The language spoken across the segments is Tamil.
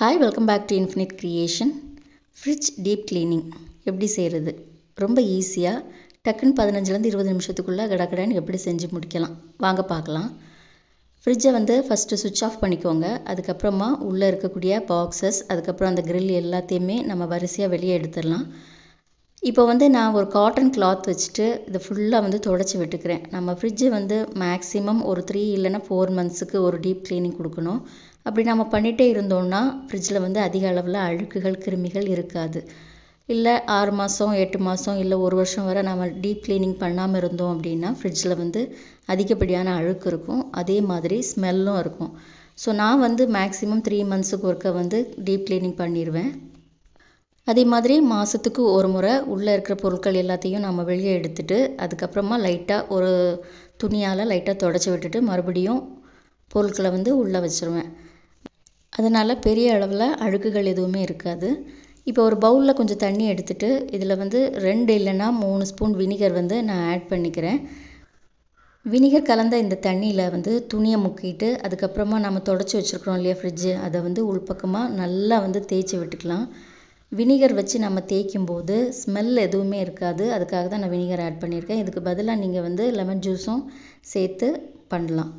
Hi, welcome back to infinite creation. Fridge deep cleaning எப்படி செய்கிறது? ரொம்ப ஈஸியாக டக்குன்னு 15லேருந்து 20 நிமிஷத்துக்குள்ளே கடகடன்னு எப்படி செஞ்சு முடிக்கலாம் வாங்க பார்க்கலாம். ஃப்ரிட்ஜை ஃபஸ்ட்டு சுவிட்ச் ஆஃப் பண்ணிக்கோங்க. அதுக்கப்புறமா உள்ளே இருக்கக்கூடிய பாக்ஸஸ், அதுக்கப்புறம் அந்த grill எல்லாத்தையுமே நம்ம வரிசையாக வெளியே எடுத்துடலாம். இப்போ நான் ஒரு காட்டன் கிளாத் வச்சுட்டு இதை ஃபுல்லாக துடைச்சி விட்டுக்கிறேன். நம்ம ஃப்ரிட்ஜு மேக்ஸிமம் ஒரு 3 இல்லைன்னா 4 மந்த்ஸுக்கு ஒரு டீப் க்ளீனிங் கொடுக்கணும். அப்படி நம்ம பண்ணிகிட்டே இருந்தோம்னா ஃப்ரிட்ஜில் அதிக அளவில் அழுக்குகள், கிருமிகள் இருக்காது. இல்லை 6 மாதம், 8 மாதம், இல்லை 1 வருஷம் வரை நம்ம டீப் க்ளீனிங் பண்ணாமல் இருந்தோம் அப்படின்னா ஃப்ரிட்ஜில் அதிகப்படியான அழுக்கு இருக்கும். அதே மாதிரி ஸ்மெல்லும் இருக்கும். ஸோ நான் மேக்ஸிமம் 3 மந்த்ஸுக்கு ஒருக்க டீப் க்ளீனிங் பண்ணிடுவேன். அதே மாதிரி மாதத்துக்கு ஒரு முறை உள்ளே இருக்கிற பொருட்கள் எல்லாத்தையும் நம்ம வெளியே எடுத்துட்டு அதுக்கப்புறமா லைட்டாக ஒரு துணியால் லைட்டாக தொடச்சி விட்டுட்டு மறுபடியும் பொருட்களை உள்ளே வச்சுருவேன். அதனால் பெரிய அளவில் அழுக்குகள் எதுவுமே இருக்காது. இப்போ ஒரு பவுலில் கொஞ்சம் தண்ணி எடுத்துகிட்டு இதில் 2 இல்லைன்னா 3 ஸ்பூன் வினிகர் நான் ஆட் பண்ணிக்கிறேன். வினிகர் கலந்த இந்த தண்ணியில் துணியை முக்கிட்டு அதுக்கப்புறமா நம்ம தொடச்சி வச்சுருக்கிறோம் இல்லையா ஃப்ரிட்ஜு, அதை உள்பக்கமாக நல்லா தேய்ச்சி விட்டுக்கலாம். வினிகர் வச்சு நம்ம தேய்க்கும்போது ஸ்மெல் எதுவுமே இருக்காது. அதுக்காக தான் நான் வினிகர் ஆட் பண்ணியிருக்கேன். இதுக்கு பதிலாக நீங்கள் லெமன் ஜூஸும் சேர்த்து பண்ணலாம்.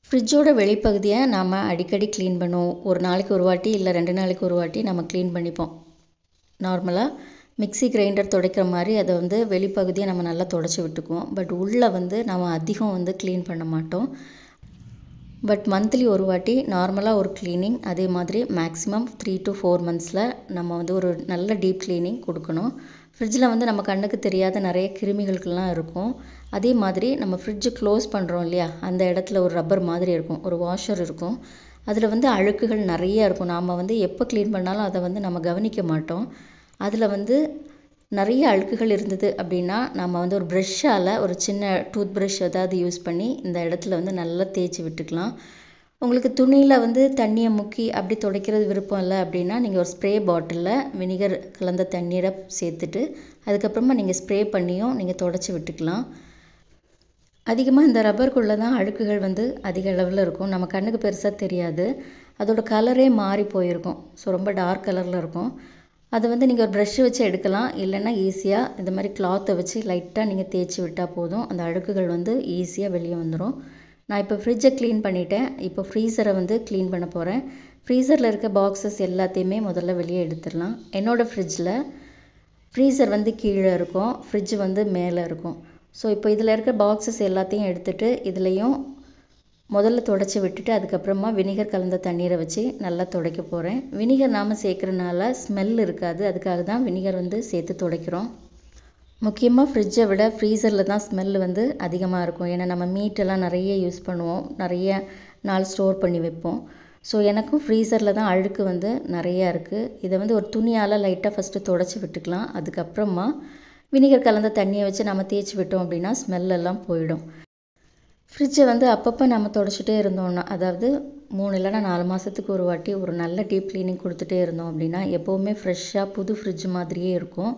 ஃப்ரிட்ஜோட வெளிப்பகுதியை நாம் அடிக்கடி க்ளீன் பண்ணுவோம். ஒரு நாளைக்கு ஒரு வாட்டி இல்லை 2 நாளைக்கு ஒரு வாட்டி நம்ம க்ளீன் பண்ணிப்போம். நார்மலாக மிக்ஸி கிரைண்டர் துடைக்கிற மாதிரி அதை வெளிப்பகுதியை நம்ம நல்லா துடைச்சி விட்டுக்குவோம். பட் உள்ளே நம்ம அதிகம் க்ளீன் பண்ண மாட்டோம். பட் மந்த்லி ஒரு வாட்டி நார்மலாக ஒரு க்ளீனிங், அதே மாதிரி மேக்ஸிமம் 3 to 4 மந்த்ஸில் நம்ம ஒரு நல்ல டீப் க்ளீனிங் கொடுக்கணும். ஃப்ரிட்ஜில் நம்ம கண்ணுக்கு தெரியாத நிறைய கிருமிகளுக்கெல்லாம் இருக்கும். அதே மாதிரி நம்ம ஃப்ரிட்ஜு க்ளோஸ் பண்ணுறோம் இல்லையா, அந்த இடத்துல ஒரு ரப்பர் மாதிரி இருக்கும், ஒரு வாஷர் இருக்கும். அதில் அழுக்குகள் நிறைய இருக்கும். நாம் எப்போ க்ளீன் பண்ணாலும் அதை நம்ம கவனிக்க மாட்டோம். அதில் நிறைய அழுக்குகள் இருந்தது அப்படின்னா நம்ம ஒரு ப்ரெஷ்ஷால், ஒரு சின்ன டூத் ப்ரஷ் ஏதாவது யூஸ் பண்ணி இந்த இடத்துல நல்லா தேய்ச்சி விட்டுக்கலாம். உங்களுக்கு துணியில் தண்ணியை முக்கி அப்படி துடைக்கிறது விருப்பம் இல்லை அப்படின்னா நீங்கள் ஒரு ஸ்ப்ரே பாட்டிலில் வினிகர் கலந்த தண்ணீரை சேர்த்துட்டு அதுக்கப்புறமா நீங்கள் ஸ்ப்ரே பண்ணியும் நீங்கள் துடைச்சி விட்டுக்கலாம். அதிகமாக இந்த ரப்பருக்குள்ளே தான் அழுக்குகள் அதிக அளவில் இருக்கும். நம்ம கண்ணுக்கு பெருசாக தெரியாது. அதோட கலரே மாறி போயிருக்கும். ஸோ ரொம்ப டார்க் கலரில் இருக்கும். அதை நீங்கள் ஒரு ப்ரஷ்ஷு வச்சு எடுக்கலாம். இல்லைன்னா ஈஸியாக இந்த மாதிரி கிளாத்தை வச்சு லைட்டாக நீங்கள் தேய்ச்சி விட்டால் போதும். அந்த அழுக்குகள் ஈஸியாக வெளியே வந்துடும். நான் இப்போ ஃப்ரிட்ஜை க்ளீன் பண்ணிட்டேன். இப்போ ஃப்ரீசரை க்ளீன் பண்ண போகிறேன். ஃப்ரீசரில் இருக்க பாக்ஸஸ் எல்லாத்தையுமே முதல்ல வெளியே எடுத்துடலாம். என்னோடய ஃப்ரிட்ஜில் ஃப்ரீசர் கீழே இருக்கும், ஃப்ரிட்ஜு மேலே இருக்கும். ஸோ இப்போ இதில் இருக்க பாக்ஸஸ் எல்லாத்தையும் எடுத்துகிட்டு இதுலேயும் முதல்ல துடைச்சி விட்டுட்டு அதுக்கப்புறமா வினிகர் கலந்த தண்ணீரை வச்சு நல்லா துடைக்க போகிறேன். வினிகர் நாம் சேர்க்குறனால ஸ்மெல் இருக்காது. அதுக்காக தான் வினிகர் சேர்த்து துடைக்கிறோம். முக்கியமாக ஃப்ரிட்ஜை விட ஃப்ரீசரில் தான் ஸ்மெல் அதிகமாக இருக்கும். ஏன்னா நம்ம மீட்டெல்லாம் நிறைய யூஸ் பண்ணுவோம், நிறைய நாள் ஸ்டோர் பண்ணி வைப்போம். ஸோ எனக்கும் ஃப்ரீசரில் தான் அழுக்கு நிறையா இருக்குது. இதை ஒரு துணியால் லைட்டாக ஃபஸ்ட்டு துடைச்சி விட்டுக்கலாம். அதுக்கப்புறமா வினிகர் கலந்த தண்ணியை வச்சு நம்ம தேய்ச்சி விட்டோம் அப்படின்னா ஸ்மெல்லெல்லாம் போயிடும். ஃப்ரிட்ஜை அப்பப்போ நம்ம துடைச்சிட்டே இருந்தோம்னா, அதாவது 3 இல்லைன்னா 4 மாதத்துக்கு ஒரு வாட்டி ஒரு நல்ல டீப் க்ளீனிங் கொடுத்துட்டே இருந்தோம் அப்படின்னா எப்போவுமே ஃப்ரெஷ்ஷாக புது ஃப்ரிட்ஜ் மாதிரியே இருக்கும்.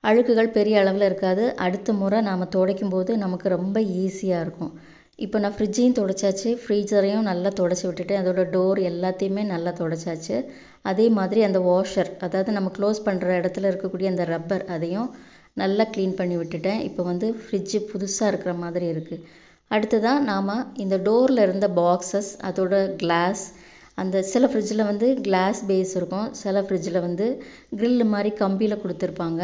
அழுக்குகள் பெரிய அளவில் இருக்காது. அடுத்த முறை நாம் துடைக்கும் போது நமக்கு ரொம்ப ஈஸியாக இருக்கும். இப்போ நான் ஃப்ரிட்ஜையும் துடைச்சாச்சு, ஃப்ரீசரையும் நல்லா துடைச்சி விட்டுட்டு அதோட டோர் எல்லாத்தையுமே நல்லா துடைச்சாச்சு. அதே மாதிரி அந்த வாஷர், அதாவது நம்ம க்ளோஸ் பண்ணுற இடத்துல இருக்கக்கூடிய அந்த ரப்பர், அதையும் நல்லா க்ளீன் பண்ணி விட்டுட்டேன். இப்போ ஃப்ரிட்ஜு புதுசாக இருக்கிற மாதிரி இருக்குது. அடுத்ததாக நாம் இந்த டோரில் இருந்த பாக்ஸஸ், அதோட கிளாஸ், அந்த சில ஃப்ரிட்ஜில் கிளாஸ் பேஸ் இருக்கும், சில ஃப்ரிட்ஜில் grill மாதிரி கம்பியில் கொடுத்துருப்பாங்க.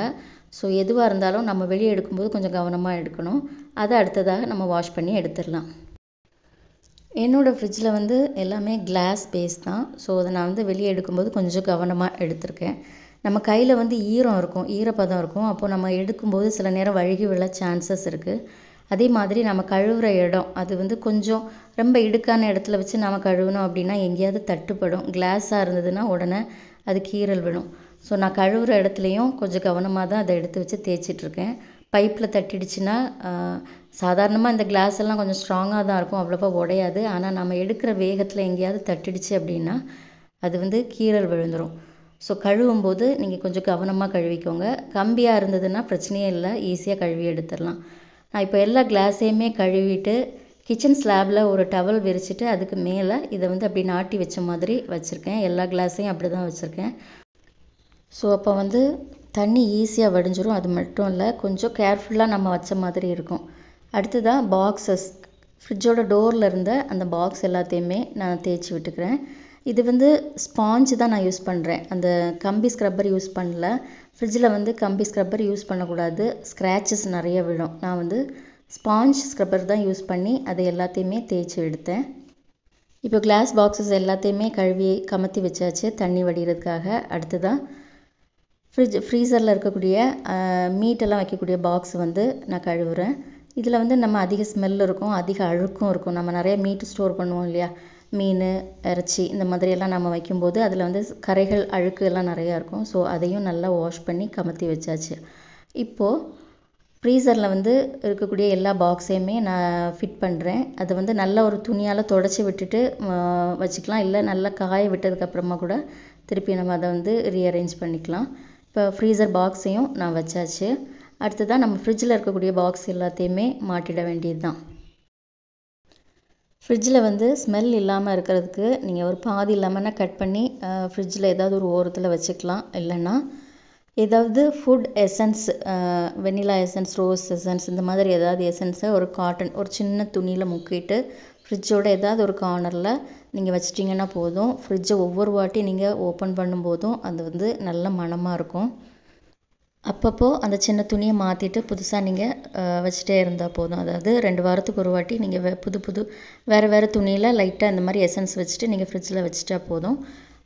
ஸோ எதுவாக இருந்தாலும் நம்ம வெளியே எடுக்கும்போது கொஞ்சம் கவனமாக எடுக்கணும். அதை அடுத்ததாக நம்ம வாஷ் பண்ணி எடுத்துடலாம். என்னோடய ஃப்ரிட்ஜில் எல்லாமே கிளாஸ் பேஸ் தான். ஸோ அதை நான் வெளியே எடுக்கும்போது கொஞ்சம் கவனமாக எடுத்திருக்கேன். நம்ம கையில் ஈரம் இருக்கும், ஈரப்பதம் இருக்கும். அப்போது நம்ம எடுக்கும்போது சில நேரம் வழுகி விழ சான்சஸ் இருக்குது. அதே மாதிரி நம்ம கழுவுற இடம், அது கொஞ்சம் ரொம்ப இடுக்கான இடத்துல வச்சு நம்ம கழுவினோம் அப்படின்னா எங்கேயாவது தட்டுப்படும். கிளாஸாக இருந்ததுன்னா உடனே அது கீறல் விடும். ஸோ நான் கழுவுற இடத்துலையும் கொஞ்சம் கவனமாக தான் அதை எடுத்து வச்சு தேய்ச்சிட்ருக்கேன். பைப்பில் தட்டிடுச்சுன்னா சாதாரணமாக இந்த கிளாஸ் எல்லாம் கொஞ்சம் ஸ்ட்ராங்காக தான் இருக்கும், அவ்வளோவா உடையாது. ஆனால் நம்ம எடுக்கிற வேகத்தில் எங்கேயாவது தட்டிடுச்சு அப்படின்னா அது கீறல் விழுந்துடும். ஸோ கழுவும்போது நீங்கள் கொஞ்சம் கவனமாக கழுவிக்கோங்க. கம்பியாக இருந்ததுன்னா பிரச்சனையே இல்லை, ஈஸியாக கழுவி எடுத்துடலாம். நான் இப்போ எல்லா கிளாஸையுமே கழுவிட்டு கிச்சன் ஸ்லாபில் ஒரு டவல் விரிச்சிட்டு அதுக்கு மேலே இதை வந்து அப்படி நாட்டி வச்ச மாதிரி வச்சுருக்கேன். எல்லா கிளாஸையும் அப்படி தான் வச்சுருக்கேன். ஸோ அப்போ வந்து தண்ணி ஈஸியாக வடிஞ்சிரும். அது மட்டும் இல்லை, கொஞ்சம் கேர்ஃபுல்லாக நம்ம வச்ச மாதிரி இருக்கும். அடுத்ததாக பாக்ஸஸ், ஃப்ரிட்ஜோட டோரில் இருந்த அந்த பாக்ஸ் எல்லாத்தையுமே நான் தேய்ச்சி விட்டுக்கிறேன். இது வந்து ஸ்பாஞ்சு தான் நான் யூஸ் பண்ணுறேன். அந்த கம்பி ஸ்க்ரப்பர் யூஸ் பண்ணல. ஃப்ரிட்ஜில் வந்து கம்பி ஸ்க்ரப்பர் யூஸ் பண்ணக்கூடாது, ஸ்க்ராச்சஸ் நிறைய விழும். நான் வந்து ஸ்பாஞ்ச் ஸ்க்ரப்பர் தான் யூஸ் பண்ணி அதை எல்லாத்தையுமே தேய்ச்சி எடுத்தேன். இப்போ கிளாஸ் பாக்ஸஸ் எல்லாத்தையுமே கழுவி கமத்தி வச்சாச்சு தண்ணி வடிகிறதுக்காக. அடுத்ததான் ஃப்ரீசரில் இருக்கக்கூடிய மீட்டெல்லாம் வைக்கக்கூடிய பாக்ஸ் வந்து நான் கழுவுறேன். இதில் வந்து நம்ம அதிக ஸ்மெல் இருக்கும், அதிக அழுக்கும் இருக்கும். நம்ம நிறைய மீட் ஸ்டோர் பண்ணுவோம் இல்லையா, மீன், இறைச்சி இந்த மாதிரியெல்லாம் நம்ம வைக்கும்போது அதில் வந்து கரைகள், அழுக்கு எல்லாம் நிறையா இருக்கும். ஸோ அதையும் நல்லா வாஷ் பண்ணி கமத்தி வச்சாச்சு. இப்போது ஃப்ரீசரில் வந்து இருக்கக்கூடிய எல்லா பாக்ஸையுமே நான் ஃபிட் பண்ணுறேன். அதை வந்து நல்லா ஒரு துணியால் தொடச்சி விட்டுட்டு வச்சுக்கலாம், இல்லை நல்லா காய விட்டதுக்கப்புறமா கூட திருப்பி நம்ம அதை வந்து ரீஅரேஞ்ச் பண்ணிக்கலாம். இப்போ ஃப்ரீசர் பாக்ஸையும் நான் வச்சாச்சு. அடுத்ததான் நம்ம ஃப்ரிட்ஜில் இருக்கக்கூடிய பாக்ஸ் எல்லாத்தையுமே மாட்டிட வேண்டியது தான். ஃப்ரிட்ஜில் வந்து ஸ்மெல் இல்லாமல் இருக்கிறதுக்கு நீங்கள் ஒரு பாதி லெமனை கட் பண்ணி ஃப்ரிட்ஜில் ஏதாவது ஒரு ஓரத்தில் வச்சுக்கலாம். இல்லைன்னா ஏதாவது food essence, vanilla essence, rose essence, இந்த மாதிரி ஏதாவது எசன்ஸை ஒரு காட்டன், ஒரு சின்ன துணியில் முக்கிட்டு ஃப்ரிட்ஜோட ஏதாவது ஒரு கார்னரில் நீங்கள் வச்சிட்டிங்கன்னா போதும். ஃப்ரிட்ஜை ஒவ்வொரு வாட்டி நீங்கள் ஓப்பன் பண்ணும்போதும் அது வந்து நல்ல மணமாக இருக்கும். அப்பப்போ அந்த சின்ன துணியை மாற்றிட்டு புதுசாக நீங்கள் வச்சுட்டே இருந்தால் போதும். அதாவது 2 வாரத்துக்கு ஒரு வாட்டி நீங்கள் வேறு துணியில் லைட்டாக இந்த மாதிரி எசன்ஸ் வச்சுட்டு நீங்கள் ஃப்ரிட்ஜில் வச்சுட்டா போதும்,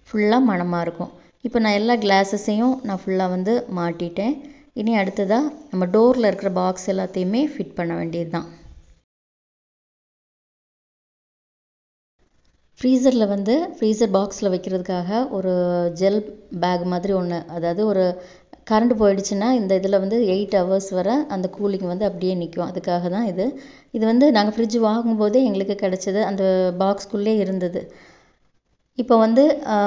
ஃபுல்லாக மணமாக இருக்கும். இப்போ நான் எல்லா கிளாஸஸையும் நான் ஃபுல்லாக வந்து மாட்டிட்டேன். இனி அடுத்ததாக நம்ம டோரில் இருக்கிற பாக்ஸ் எல்லாத்தையுமே ஃபிட் பண்ண வேண்டியது தான். ஃப்ரீசரில் வந்து ஃப்ரீசர் பாக்ஸில் வைக்கிறதுக்காக ஒரு ஜெல் பேக் மாதிரி ஒன்று, அதாவது ஒரு கரண்ட் போயிடுச்சுன்னா இந்த இதில் வந்து 8 ஹவர்ஸ் வரை அந்த கூலிங் வந்து அப்படியே நிற்கும். அதுக்காக தான் இது வந்து நாங்கள் ஃப்ரிட்ஜ் வாங்கும்போதே எங்களுக்கு கிடச்சிது, அந்த பாக்ஸ்குள்ளே இருந்தது. இப்போ வந்து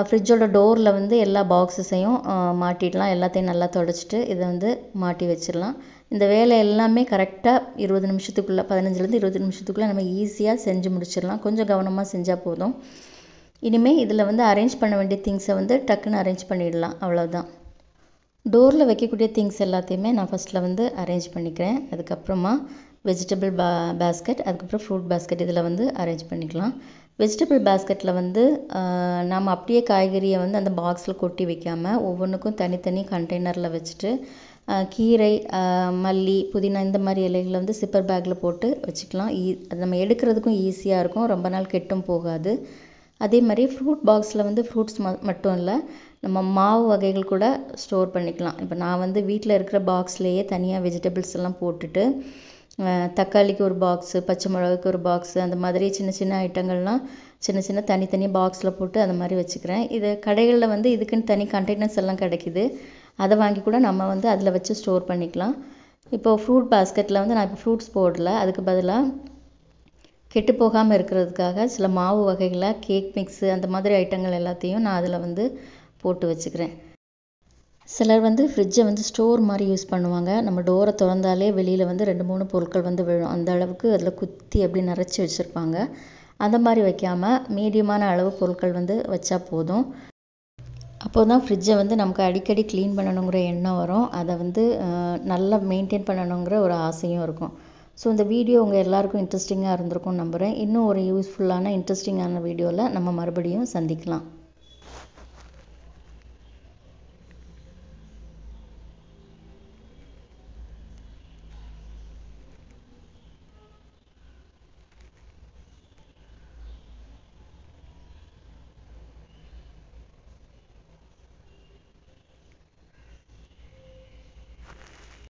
ஃப்ரிட்ஜோட டோரில் வந்து எல்லா பாக்ஸஸையும் மாட்டிடலாம். எல்லாத்தையும் நல்லா தொடச்சிட்டு இதை வந்து மாட்டி வச்சிடலாம். இந்த வேலை எல்லாமே கரெக்டாக 20 நிமிஷத்துக்குள்ளே, 15லேருந்து 20 நிமிஷத்துக்குள்ளே நம்ம ஈஸியாக செஞ்சு முடிச்சிடலாம். கொஞ்சம் கவனமாக செஞ்சால் போதும். இனிமேல் இதில் வந்து அரேஞ்ச் பண்ண வேண்டிய திங்ஸை வந்து டக்குன்னு அரேஞ்ச் பண்ணிடலாம், அவ்வளோதான். டோரில் வைக்கக்கூடிய திங்ஸ் எல்லாத்தையுமே நான் ஃபஸ்ட்டில் வந்து அரேஞ்ச் பண்ணிக்கிறேன். அதுக்கப்புறமா வெஜிடபிள் பேஸ்கெட், அதுக்கப்புறம் ஃப்ரூட் பேஸ்கெட், இதில் வந்து அரேஞ்ச் பண்ணிக்கலாம். வெஜிடபிள் பேஸ்கெட்டில் வந்து நம்ம அப்படியே காய்கறியை வந்து அந்த பாக்ஸில் கொட்டி வைக்காமல் ஒவ்வொன்றுக்கும் தனித்தனி கண்டெய்னரில் வச்சுட்டு கீரை, மல்லி, புதினா இந்த மாதிரி இலைகளை வந்து சிப்பர் பேக்கில் போட்டு வச்சுக்கலாம். அது நம்ம எடுக்கிறதுக்கும் ஈஸியாக இருக்கும், ரொம்ப நாள் கெட்டும் போகாது. அதே மாதிரி ஃப்ரூட் பாக்ஸில் வந்து ஃப்ரூட்ஸ் மட்டும் இல்லை, நம்ம மாவு வகைகள் கூட ஸ்டோர் பண்ணிக்கலாம். இப்போ நான் வந்து வீட்டில் இருக்கிற பாக்ஸ்லேயே தனியாக வெஜிடபிள்ஸ் எல்லாம் போட்டுட்டு தக்காளிக்கு ஒரு பாக்ஸு, பச்சை மிளகுக்கு ஒரு பாக்ஸு, அந்த மாதிரி சின்ன சின்ன ஐட்டங்கள்லாம் சின்ன தனித்தனி பாக்ஸில் போட்டு அந்த மாதிரி வச்சுக்கிறேன். இது கடைகளில் வந்து இதுக்குன்னு தனி கண்டெய்னர்ஸ் எல்லாம் கிடைக்கிது, அதை வாங்கி கூட நம்ம வந்து அதில் வச்சு ஸ்டோர் பண்ணிக்கலாம். இப்போது ஃப்ரூட் பாஸ்கெட்டில் வந்து நான் இப்போ ஃப்ரூட்ஸ் போடல, அதுக்கு பதிலாக கெட்டு போகாமல் இருக்கிறதுக்காக சில மாவு வகைகளை, கேக் மிக்ஸு, அந்த மாதிரி ஐட்டங்கள் எல்லாத்தையும் நான் அதில் வந்து போட்டு வச்சுக்கிறேன். சிலர் வந்து ஃப்ரிட்ஜை வந்து ஸ்டோர் மாதிரி யூஸ் பண்ணுவாங்க. நம்ம டோரை திறந்தாலே வெளியில் வந்து 2-3 பொருட்கள் வந்து விழும், அந்த அளவுக்கு அதில் குத்தி அப்படி நிறச்சி வச்சுருப்பாங்க. அந்த மாதிரி வைக்காமல் மீடியமான அளவு பொருட்கள் வந்து வச்சா போதும். அப்போ தான் ஃப்ரிட்ஜை வந்து நமக்கு அடிக்கடி க்ளீன் பண்ணணுங்கிற எண்ணம் வரும், அதை வந்து நல்லா மெயின்டைன் பண்ணணுங்கிற ஒரு ஆசையும் இருக்கும். ஸோ இந்த வீடியோ உங்கள் எல்லாருக்கும் இன்ட்ரெஸ்டிங்காக இருந்திருக்கும்னு நம்புகிறேன். இன்னும் ஒரு யூஸ்ஃபுல்லான இன்ட்ரெஸ்டிங்கான வீடியோவில் நம்ம மறுபடியும் சந்திக்கலாம்.